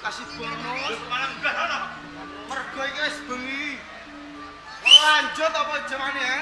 Kasih bonus malah enggak ono. Mergo iki wis bengi. Lanjut apa jamane ya?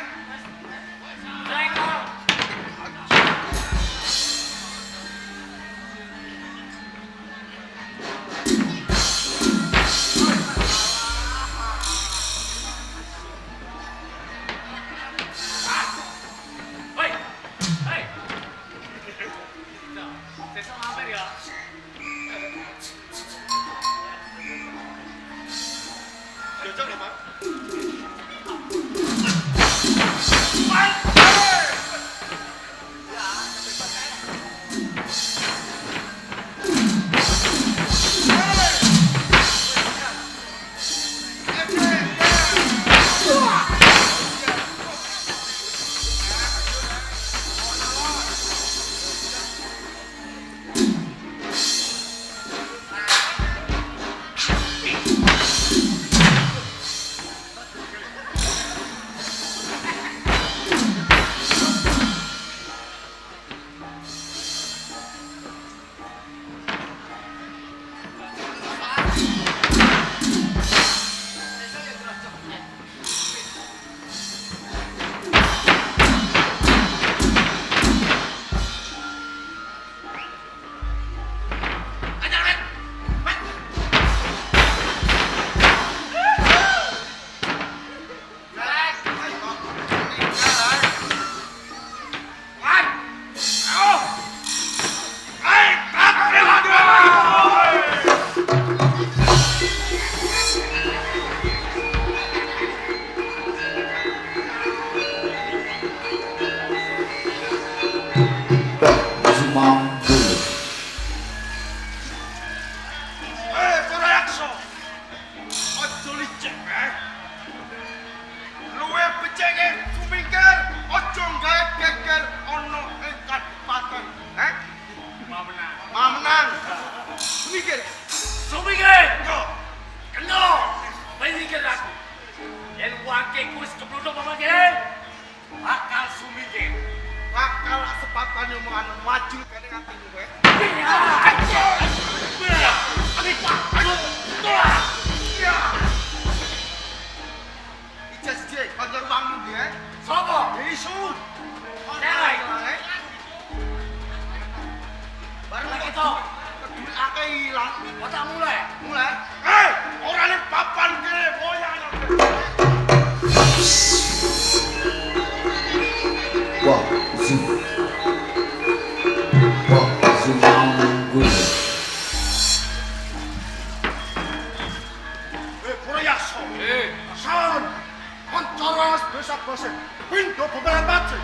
wis bose. Pindho beberapa sih.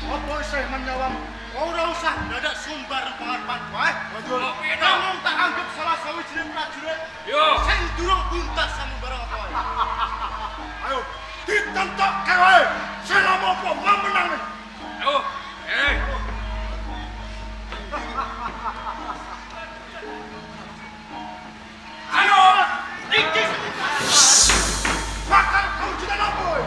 Apa isih menyawang ora usah dadak sumbar pengapat wae. Ngomong tak anggap salah sawijining prajurit. Yo, sing durung tuntas sambarang apa wae. Ayo, ditentokke wae. Selama apa menang. Ayo, Ayo, iki bakal kau juga naboy.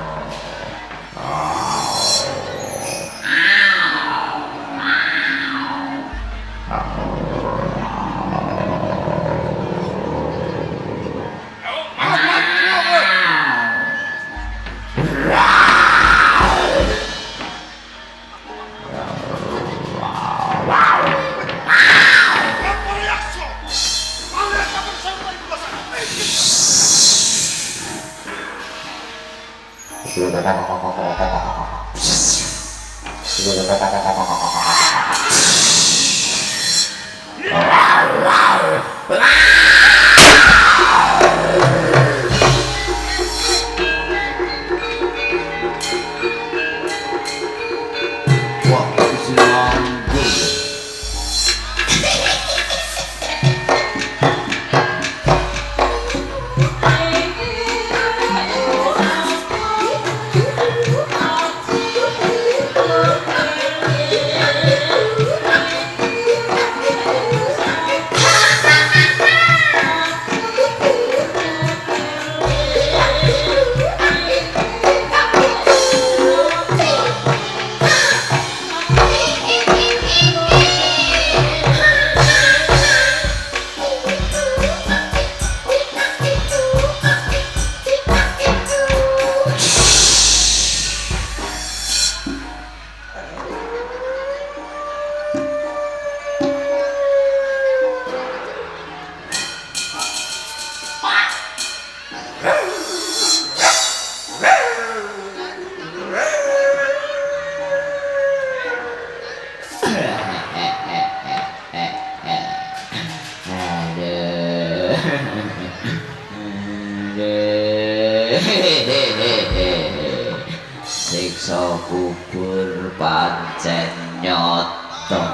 Siksa kubur pancen nyoto.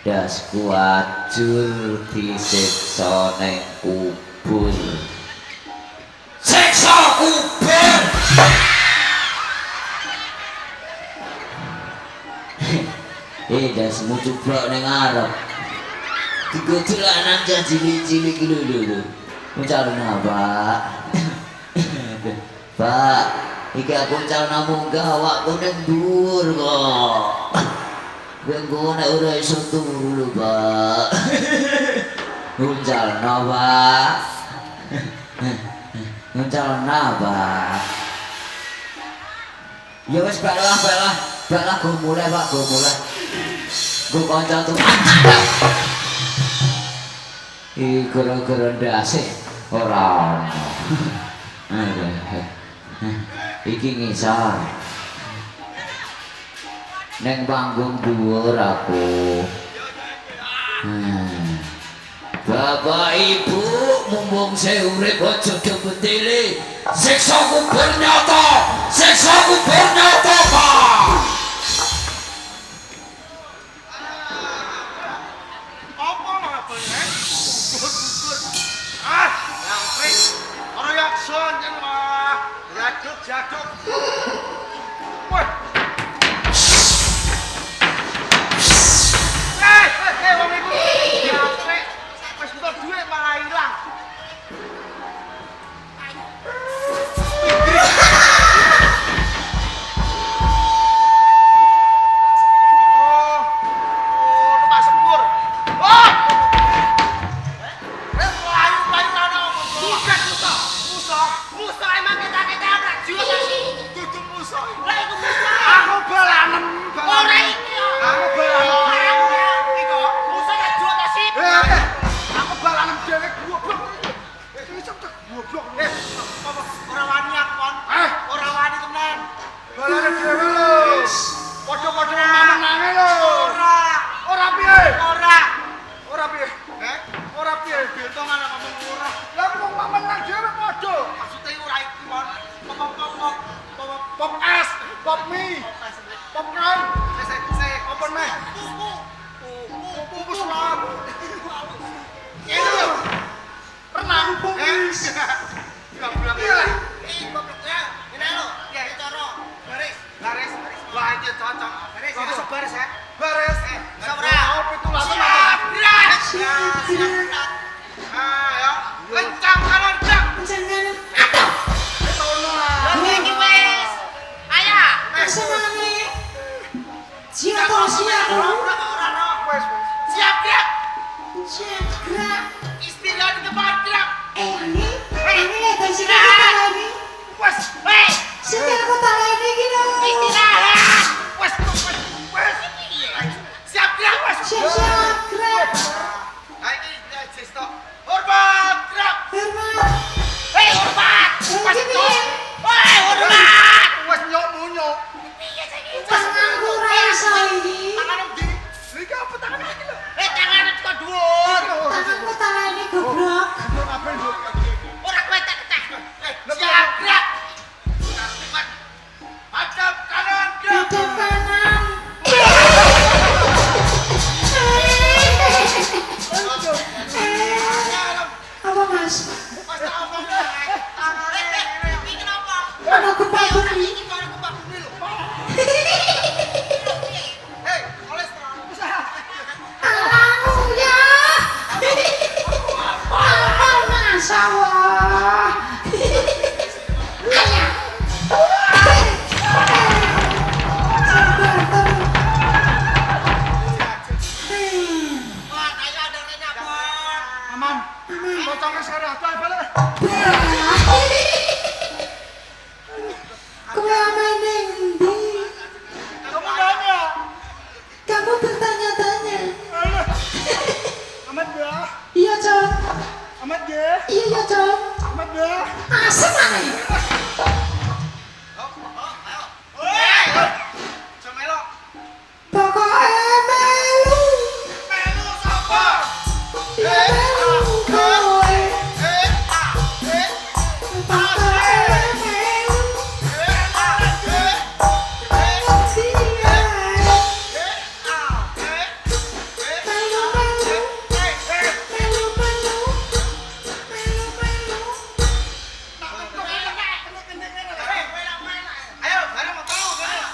Das kuajur disiksa ning kubur. Siksa kubur. Das mucublok ning arep. Digojolanan cilik-cilik lho. Mencalon apa? Pak, iki aku calon munggah awakku ning dhuwur kok. Engko nek ora iso turu lho, Pak. Calon apa? Calon apa? Ya wis baiklah, go mulai, Pak, go mulai. Go kanca tuh. Gara-gara ndase ora ono. Iki ngisor neng panggung dhuwur aku. Bapak Ibu mumpung saya urip aja dibetili. Siksa kubur nyata, Pak. Apa apa ya? Kubur. Yang prik. Ora yakson yen mah. Jaduk. Woi. Wong iku. Yang prik. Wis entuk dhuwit malah ilang. Pop es, pop mie, popcorn. Saya open meh. Bungkus lah. Itu renang. Enggak bilang ya. Gobloknya. Ini lo. Ya, coro. Baris. Wah, itu cocok. Baris. Kok baris ya? Baris. Sabra. Oh, itu lah. Siap. Ayo. Kencang kanan, kencang. Kencang kanan. Tono. Lagi wes. Ayo. Senane. Siap terus siap. Wes. Siap gerak. Istirahat di tempat gerak. Ini lihat sini kita lagi. Wes. Sini aku tak lagi gitu. Istirahat. Wes. Siap gerak, wes. Siap gerak. Ini Jesto. Hormat gerak. Hormat. Hormat. Wes. Hormat. Wes nyok. Tanganku rasa ini. Tangan ndi? Iki apa tangan iki lho? Tangan kok dhuwur. Tanganku tak lagi goblok. Apa lho? Ora kowe tak ketek. Siap gerak. Hadap kanan gerak. Hadap kanan. Apa mas? Anak kupak bumi. Alamu ya. Apa mas awak? Ayah. Sabar terus. Aman. Pocongnya sekarang apa balik? Kowe amain ning ndi? Kamu nanya. Kamu bertanya-tanya. Aman ya? Iya, Cok. Aman ya? Iya, ya, Cok. Aman ya? Asem ae. Semelo. Pokoke melu. Melu sapa? Ya melu kowe. Pokoke melu. Ngerti ae. Melu-melu. Melu-melu. Melu-melu. Ayo, bareng mau tahu, bareng.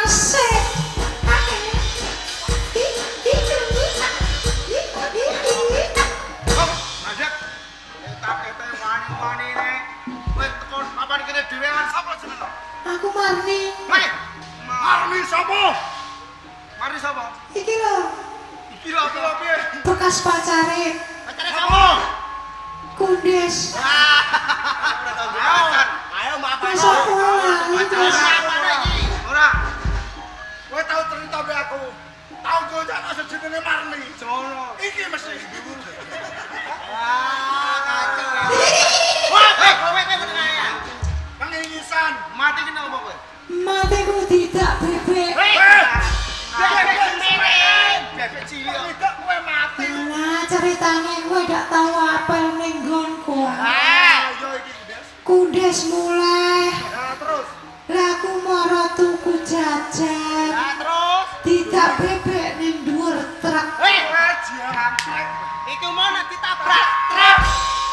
Asik. Majak. Eta wani-wani ne. Kowe tekan papan kene dhewean sapa jenenge? Aku Marni. Hei, Marni sapa? Marni sapa? Iki lho, Iki lho piye? bekas pacare. Pacare sapa? Kundes. Ayo maafan. Masuk pulang. Ora. Kowe tau cerita mbek aku. Tau gojak nek jenenge Marni. Jono. Iki mesti. Kacau. Wah, kowe bener ya. Pengingisan. Mati ki napa kowe? Matiku tidak bebek. Bebek cilik. Tidak kowe mati. Nah, ceritanya gue gak tahu apel ning nggonku. Yo iki Kundes. Kundes mulai. Nah, terus. Lah aku moro tuku jajan. Nah, terus. Tidak bebek ning dhuwur truk. Jangkrik. Iku mau nek ditabrak truk.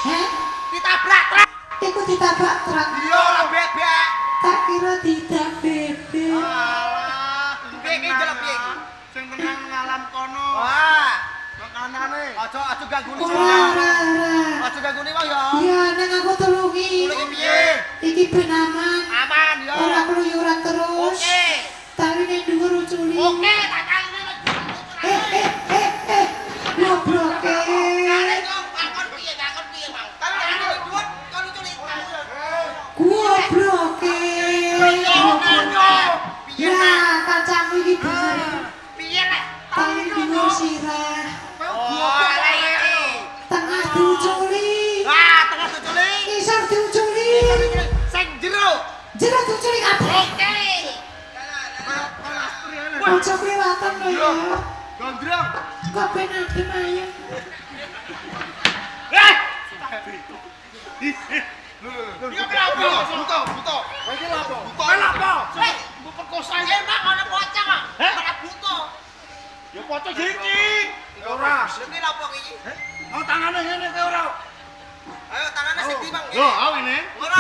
Heh? Ditabrak truk. Iku ditabrak truk. Iya ora bebek. Tak kira tidak bebek. Alah, Piye iki jelek piye iki? sing tenang ngalam kono. Wah, Makanane. aja ganggu ni Ora, wong. ora, ora. Aja ganggu ni wong ya. Iya, neng aku tulungi. Tulungi piye? Iki ben aman. Aman ya. Ora keluyuran terus. Oke. Tali ning dhuwur uculi. Oke, tak kali ni. Gobloke. Kare kok akon piye Bang? Kan ana dhuwur kon culik. Gobloke. Piye Ya, kancamu iki bener. Piye nek? Tali dhuwur sirah. Oh, ala iki. Tengah diuculi. Wah, tengah diculik. Ngisor diuculi. Sing jero. Jero diuculi kabeh. Oke. Ojo kelewatan lho ya. Gondrong. Kok ben adem ayem. Eh! Iya kenapa? Buto. Iki lapo? Kenapa? Mbok perkosa iki. Emang ana pocong ah. Ana buto. Ya foto iki. Ora. Iki lapo iki? Mau tangane ngene ke ora? Ayo tangannya sing di Bang. Yo, aw ini. Ora.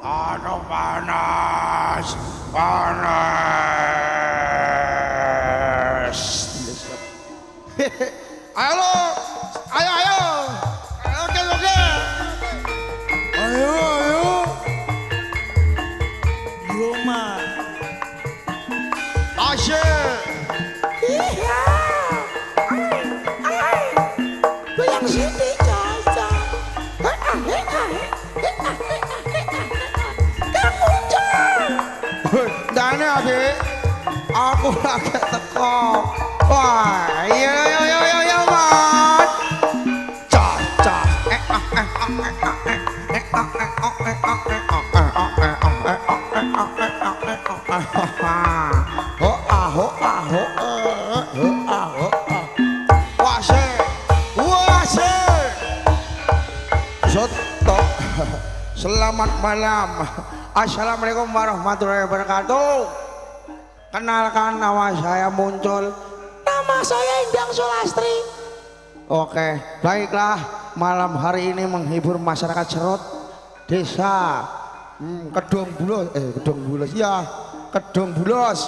Aduh panas. Ayo lo, ayo. Oke. Ayo. Yoma. Asyik. Iya. Goyang sini caca. Kamu Dane adik, aku lagi teko. Wah, iya, man. Caca. Selamat malam. Assalamualaikum warahmatullahi wabarakatuh. Kenalkan, nama saya Muncul. Nama saya Indang Sulastri. Oke, baiklah. Malam hari ini menghibur masyarakat Serut Desa Kedung Bulos,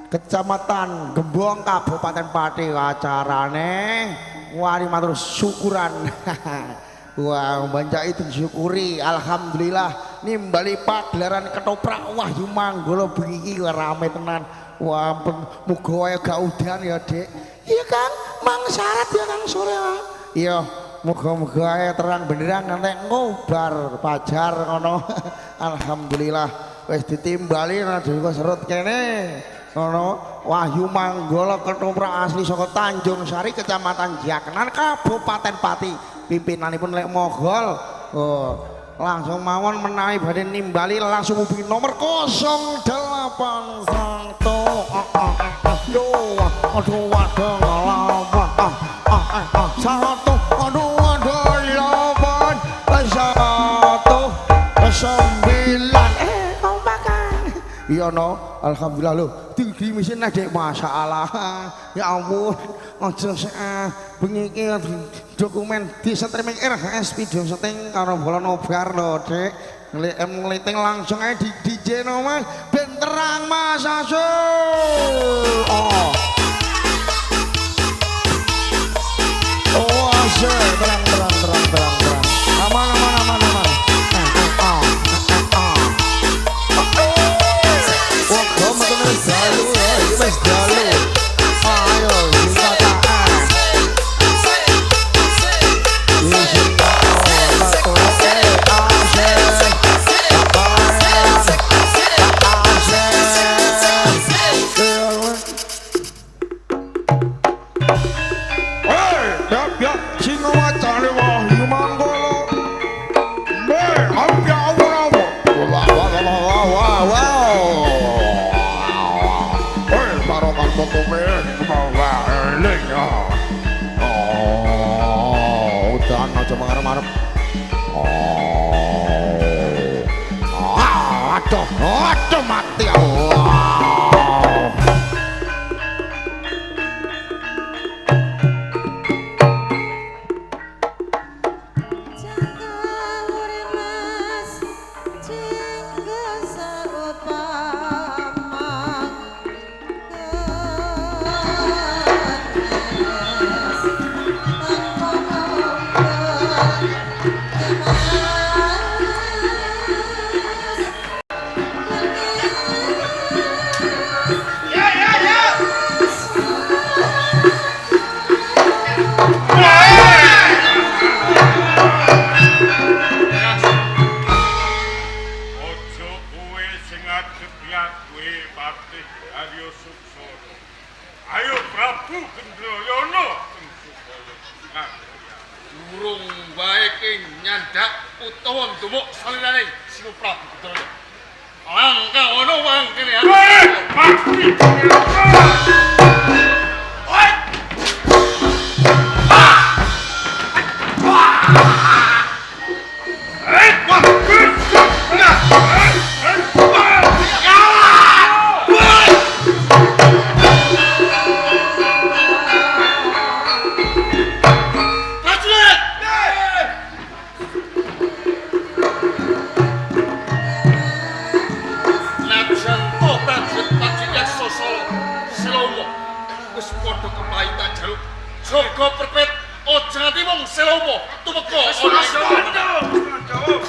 Kecamatan Gembong, Kabupaten Pati. Acarane wari matur syukuran. Wah, banyak itu disyukuri. Alhamdulillah nimbali pagelaran ketoprak Wahyu Manggala bengi rame tenan. Wah, muga wae gak udan ya, Dik. Iya Kang, mang syarat ya Kang sore. Iya, muga-muga ae terang benerang nganti ngobar pajar ngono. Alhamdulillah wis ditimbali nang desa Serut kene. Ngono, Wahyu Manggala ketoprak asli saka Tanjung Sari, Kecamatan Jaknan, Kabupaten Pati. Pimpinanipun lek Mogol. Oh, langsung mawon menawi badhe nimbali langsung hubungi nomor 08 iya no, alhamdulillah lo tinggi mesin aja, masya Allah. Ya ampun, ojo bengi dokumen di streaming RHS video setting karo bola nobar lo dek. Ngeliting langsung aja di DJ no mas, ben terang mas asu. Oh asyik, terang. Aman. Aduh mati Allah. Ayo Prabu Gendroyono durung baik nyandak utawa ndumuk salirane Sira Prabu Gendroyo. Langka ono wong kene. Jogo perpet ojo nganti wong selomo tumeka ana jawab.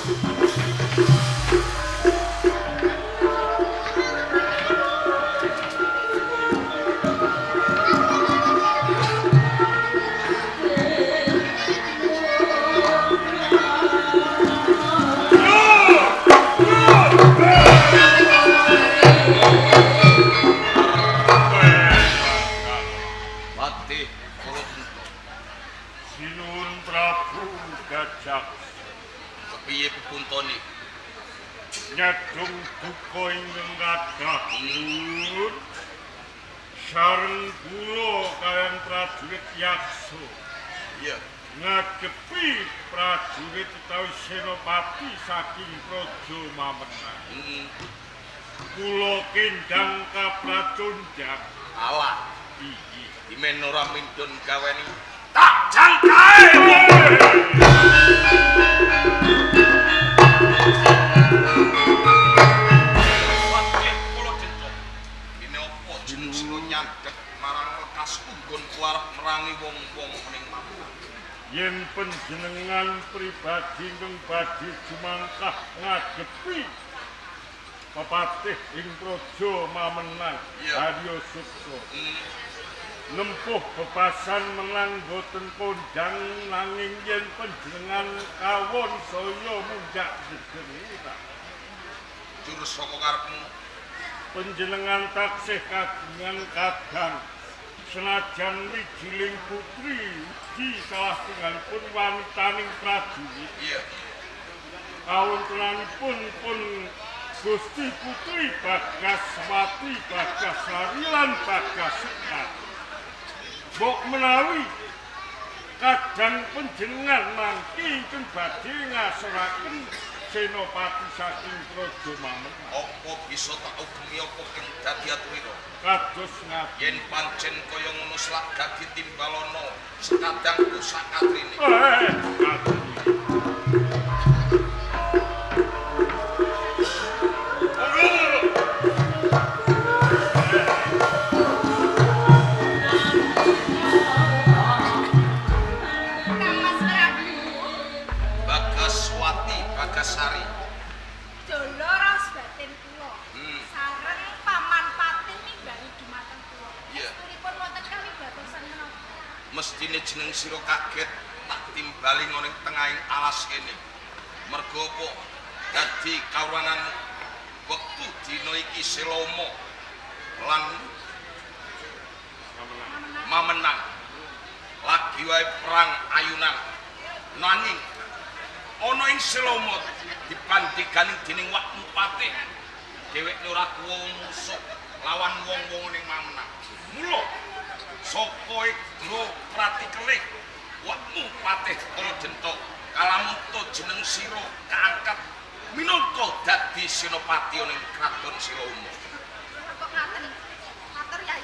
Kepiye pepuntone nyadung duka ing kathah sareng kula kaliyan prajurit Yakso. Iya, ngadepi prajurit utawi senopati saking Praja Mamenang. Kula kendang kapracondhang. Alah, iki dimen ora mindun gaweni tak jangkae. Nyadek marang lekas unggun kuarep merangi wong-wong ning Mamulang. Yen panjenengan pribadi ingkang badhe jumangkah ngadepi Pepatih ing Praja Mamenang Arya Suksa. Nempuh bebasan menang boten kondang nanging yen panjenengan kawon saya mundak segera. Jurus saka karepmu panjenengan taksih kagungan kadang senajan wijiling putri ugi salah tunggalipun wanitaning prajurit. Iya. Kawontenanipun pun Gusti Putri Bagaswati, Bagasari lan Bagasekar. Mbok menawi kadang panjenengan mangke ingkang badhe ngasuraken senopati saking Praja Mamenang. Apa bisa tak ugemi apa kang dadi aturira? Kados ngati yen pancen kaya ngono slak dadi timbalana sekadangku sakatrine. Bagaswati, Bagasari. Doloros batin kula. Sareng paman pati nimbali dumateng kula. Estunipun wonten kawigatosan menapa? Mestine jeneng sira kaget tak timbali ngoning tengahing alas kene. Mergo apa? Dadi kawrunan wektu dina iki Selomo lan Mamenang lagi wae perang ayunan. Nanging ana ing Selomo dipandheganing dening Wakmu Patih. Dheweke ora kuwo musuh lawan wong-wong ning Mamenang. Mula saka iku pratikele Wakmu Patih Kalajenta kalamun jeneng sira kaangkat minangka dadi senopati ning kraton Silomo. Kok ngaten? Matur Yai.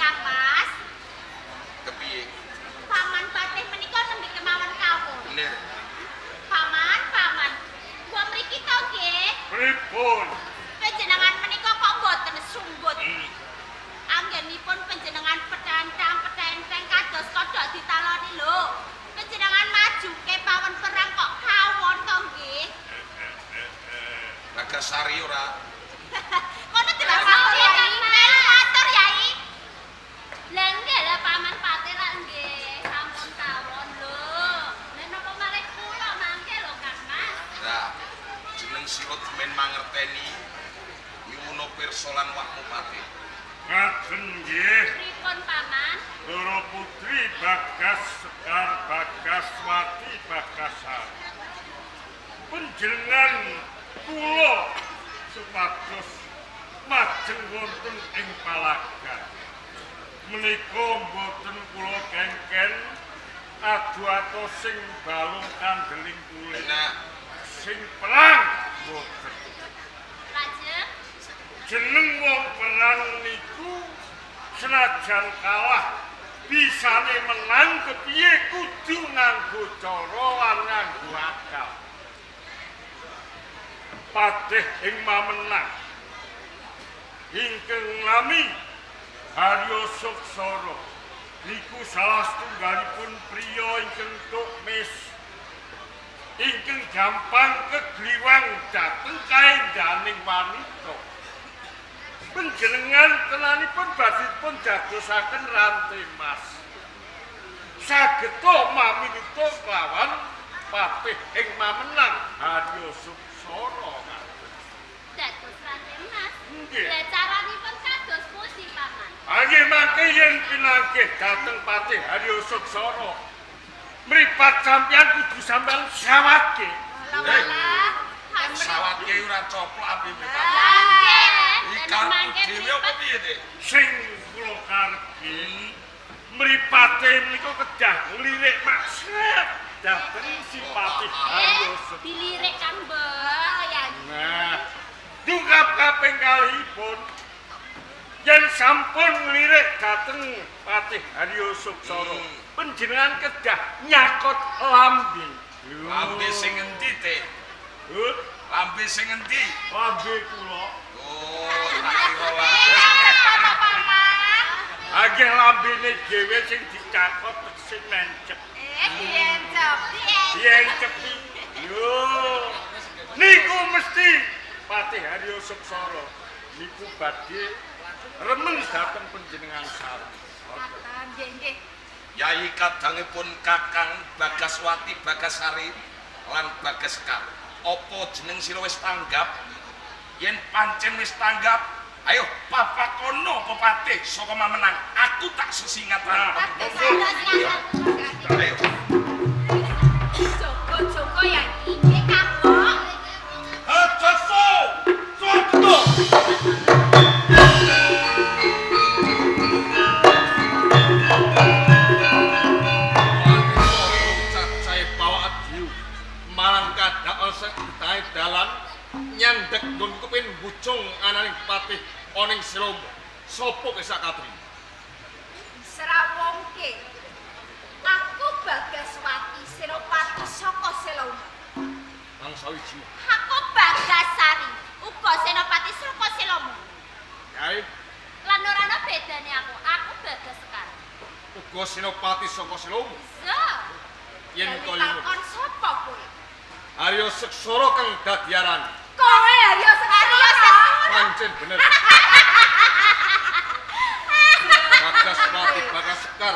Kang Mas, Kepiye? paman patih menika nembe kemawon kawon. Bener. Paman. Gua mriki to nggih. Pripun? Panjenengan menika kok mboten sumbut. Anggenipun panjenengan petentang kados kodhok ditaloni lho. Panjenengan maju ke pawon perang kok kawon to nggih. Bagasari ora. Kono dilakoni Kang Mas. Matur Yai. Lah nggih lah paman patih ra nggih sampun kawon lho. Nek napa malih kula mangke lho Kang Mas. Nah, jeneng sira demen mangerteni nyuwuna pirsa lan wakmu patih. Ngaten nggih. Pripun paman? Loro putri Bagas Sekar Bagaswati Bagasari. Panjenengan kula supados majeng wonten ing palagan. Menika mboten kula kengken adu-atus sing balung kandeling kulit. Nah, Sing perang mboten. Lajeng Jeneng wong perang niku senajan kalah bisane menang kepiye kudu nganggo cara lan nganggo akal. Patih ing mamenang ingkang nami Haryo Suksara niku salah setunggalipun priya ingkang tukmis ingkang gampang kegliwang dhateng kaendaning wanita. Panjenengan telanipun badhipun dadosaken rantai mas. Sageta maminita kelawan patih ing mamenang Haryo Suksara. dados rantai Mas. Nggih. Lah caranipun kados pundi paman? Nggih mangke yen pinanggih dhateng patih Haryo Suksara. Mripat sampeyan kudu sampeyan sawatke. Walah, sawatke ora coplok api mripat. nggih. Ikan dhewe apa piye, Dik? Sing kula karepi mripate menika kedah nglirik maksud dhateng si patih Haryo Suksara. Dilirik kan Mbak ya. Nah, dungkap kaping kalihipun yen sampun nglirik dhateng patih Haryo Suksara. Panjenengan kedah nyakot lambe. Lambe sing endi, Dik? Lambe sing endi? Lambe kula. Oh, tak kira lambe. Agih lambene dhewe sing dicakot sing mencep. Diencep. Yen cepi. Yo. Niku mesti patih Haryo Suksara. Niku badhe remen dhateng panjenengan sareng. Nggih. Yai kadangipun Kakang Bagaswati Bagasari lan Bagaskar. Apa jeneng sira wis tanggap? Yen pancen wis tanggap, ayo papakono pepatih saka mamenang. Aku tak sesingatan. Ayo. Joko ya iki kapok. Hajaso! Soto! dalan nyandhek nggon kepin bucung ananing patih oning Silomo. Sapa kesak katri? Srawongke. Aku Bagaswati Senopati saka Silomo. Kang sawiji. Aku Bagasari, uga Senopati saka Silomo. Yai, Lan ora ana bedane aku Bagaskar. uga Senopati saka Silomo. Yen kaya takon sapa kowe? Haryo Suksara kang dadi aran. Kowe Haryo Suksara. Pancen bener. Bagaswati Bagaskar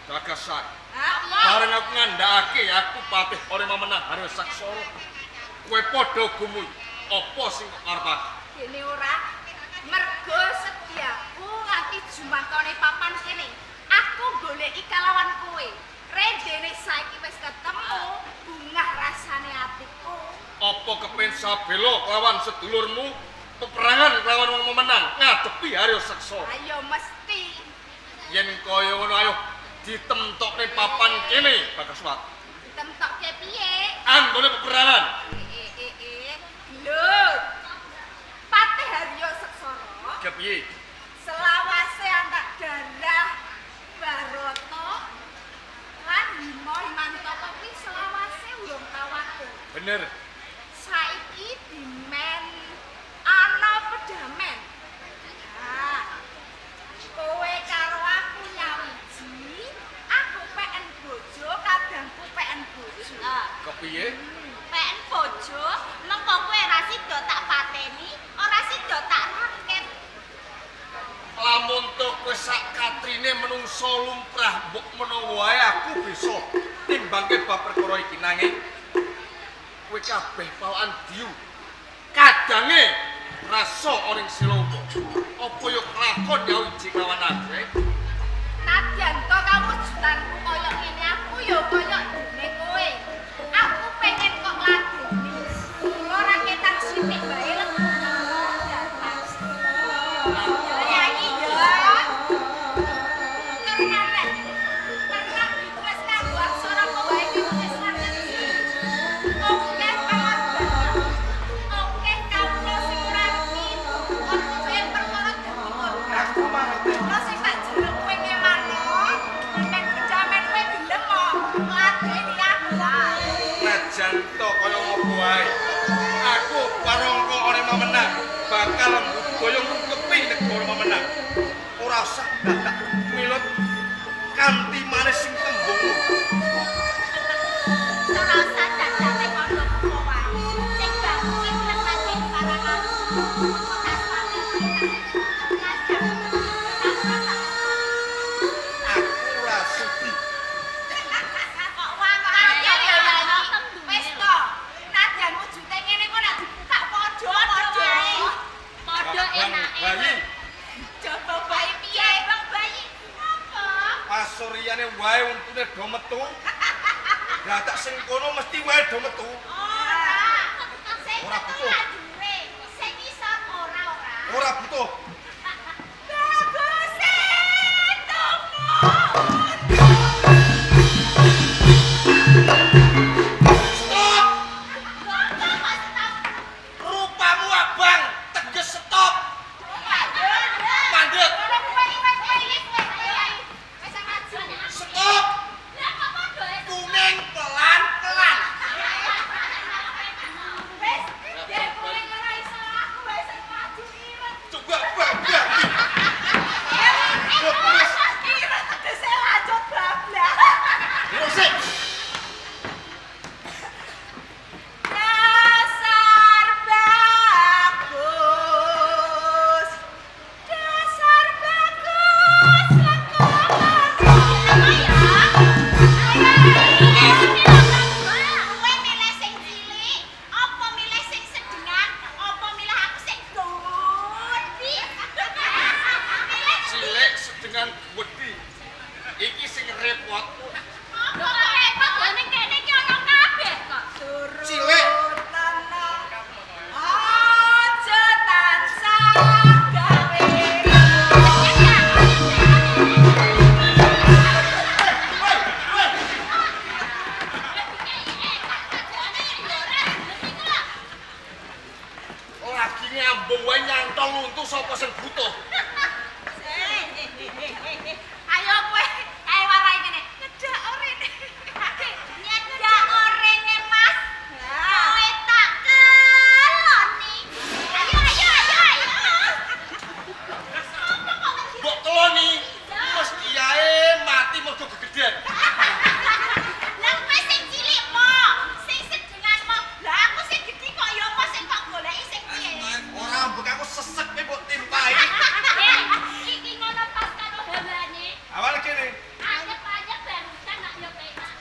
Bagasari. Bareng aku ngandhakake aku patih ora memenang Haryo Suksara. Kowe padha gumuy. Apa sing kok arep aku? Dene ora mergo setiaku nganti jumakane papan kene. Aku goleki kalawan kowe. Rendene saiki wis ketemu bungah rasane atiku. Apa kepen sabela kelawan sedulurmu peperangan kelawan wong memenang ngadepi Haryo Suksara? Ayo mesti. Yen kaya ngono ayo ditemtokne papan kene Bagaswati. Ditemtokke piye? Anggone peperangan. kepiye? Selawase antak darah Baroto lan Bima Himantaka kuwi selawase urung tau aku. Bener. Saiki dimen ana pedamen. Nah, kowe karo aku nyawiji, aku PN bojo, kadangku PN bojo. Kepiye? PN bojo, mengko kowe ra sida tak pateni, ora sida tak raket. Lamun to kowe sak katrine menungso lumrah mbok menawa wae aku bisa timbangke bab perkara iki nanging kowe kabeh pawan diu. Kadange rasa ora ing silomo. Apa yo kelakon nyawiji kawan aku? Nadyan to kawujudanku kaya ngene aku ya kaya dene kowe. Aku pengen kok ladeni. Ora ketan sithik bae lego. Ya iki ya. Karena ditulis kanggo aksara apa wae ditulis ngerti. Oke pengorbanan. Oke kawula sing ngerti. Ono ben perkara dadi korban. Ora sing tak jeruk kowe ngemano. Ben kejamen kowe gelem kok ngladeni aku. Najan to kaya ngopo wae. Aku parangka ora menang bakal mbudaya ngkepi negara menang. Ora usah dadak milut kanthi manis sing tembung. Ora usah dadake kono kok wae. Sing bagus sing lenane barang aku. Aku ora sudi. Kok wae ya wis to. Nadyan wujute ngene kok nek dibuka padha-padha wae. Padha enake. Bayi, Coba bayi piye, Bang bayi? Apa? pasuriyane wae untune do metu. Dadak sing kono mesti wae do metu. Ora. Sing Ora butuh. dhuwure. Sing isor ora. Ora butuh. Bagus Rupamu abang, teges stop. Mandek. Stop. Kuning pelan-pelan. Coba babak. Musik. Dasar bagus, kowe milih sing cilik, apa milih sing sedengan, apa milih aku sing gede? Cilik sedengan wedi. Iki sing repot. Apa kok repot lho ning kene iki ana kabeh kok. Cilik. Aja tansah gawe. Lagi nyambung wae nyantol luntu sapa sing butuh. Ayo kowe, ae warai kene. Nyedak orene. Nyedak orene, Mas. Kowe tak keloni. Ayo. Mbok keloni. Mesti ae mati mergo gegeden. Lah kowe sing cilik mo, sing sedengan mo. Lah aku sing gedhi kok ya apa sing tak goleki sing piye? Ora mbok aku sesek kowe mbok timpahi. Iki ngono pas karo hambane. Awal kene. Anyep-anyep barusan nak yo penak.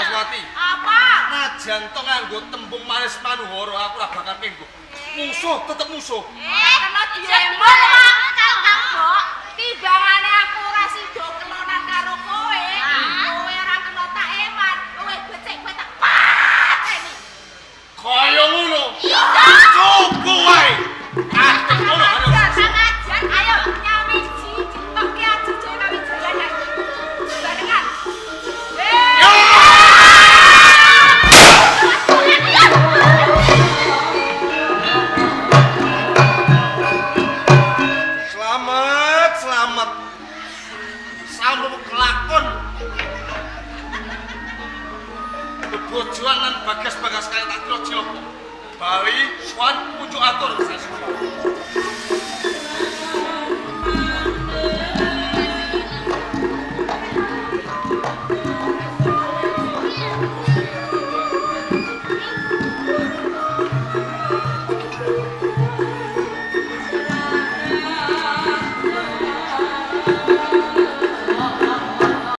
Bagaswati. Apa? Najan to nganggo tembung manis manuhara aku ora bakal minggu. Musuh tetep musuh. Kena diemol akal Kang Bok. Timbangane aku ora sida kelonan karo kowe. Kowe ora kena tak eman. Kowe becik kowe tak pateni. Kaya ngono. Coba wae. Ngono Sangajan ayo nyamiji ditokke aja Jawa Wijaya nek. Barengan. Selamat. Sampun kelakon. Bebojoan lan bagas kaya tak kira cilok. Bali, Swan, pucuk atur.